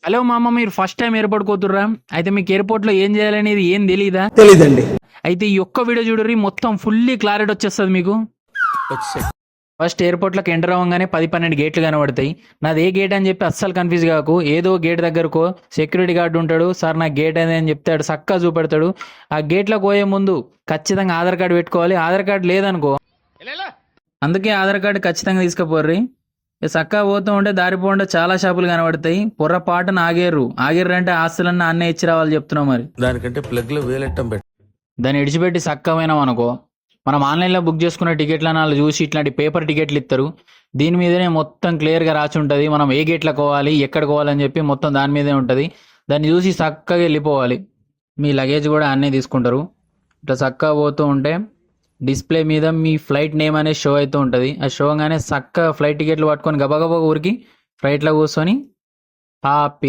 Hello మామ, మీరు first time airport కోతుర్రా? అయితే మీకు ఎయిర్పోర్ట్ లో ఏం చేయాలనేది ఏం తెలీదా? తెలీదండి. అయితే ఈ ఒక్క వీడియో చూడరి, మొత్తం ఫుల్లీ క్లారిటీ వచ్చేస్తుంది మీకు. ఫస్ట్ ఎయిర్పోర్ట్ లోకి ఎంటర్ అవ్వగానే 10-12 గేట్లు కనబడతాయి. నాది ఏ గేట్ అని చెప్పి అస్సలు కన్ఫ్యూజ్ కాకు. ఏదో గేట్ దగ్గరకో సెక్యూరిటీ గార్డు ఉంటాడు. సార్ నాకు గేట్ అనేది అని చెప్తాడు, చక్కగా చూపెడతాడు. ఆ గేట్లోకి పోయే ముందు ఖచ్చితంగా ఆధార్ కార్డు పెట్టుకోవాలి. ఆధార్ కార్డు లేదనుకో, అందుకే ఆధార్ కార్డు ఖచ్చితంగా తీసుకుపోర్రి. చక్కగా పోతూ ఉంటే దారిపోండా చాలా షాపులు కనబడతాయి. పొర్రపాటున ఆగేర్రు అంటే ఆస్తులన్నీ అన్నే ఇచ్చి రావాలి చెప్తున్నావు. మరి దానికంటే ప్లగ్ లో వేలెట్టం బెటర్. దాన్ని ఇడిచిపెట్టి చక్కమైనాం అనుకో, మనం ఆన్లైన్లో బుక్ చేసుకున్న టికెట్లను వాళ్ళు చూసి ఇట్లాంటి పేపర్ టికెట్లు ఇస్తారు. దీని మీదనే మొత్తం క్లియర్గా రాసి ఉంటుంది. మనం ఏ గేట్లో పోవాలి, ఎక్కడ పోవాలని చెప్పి మొత్తం దాని మీదే ఉంటుంది. దాన్ని చూసి చక్కగా వెళ్ళిపోవాలి. మీ లగేజ్ కూడా అన్నీ తీసుకుంటారు. ఇట్లా చక్కగా పోతూ ఉంటే డిస్ప్లే మీద మీ ఫ్లైట్ నేమ్ అనేది షో అవుతూ ఉంటుంది. ఆ షోగానే చక్కగా ఫ్లైట్ టికెట్లు పట్టుకొని గబగబా ఊరికి ఫ్లైట్లో కూర్చొని హ్యాపీగా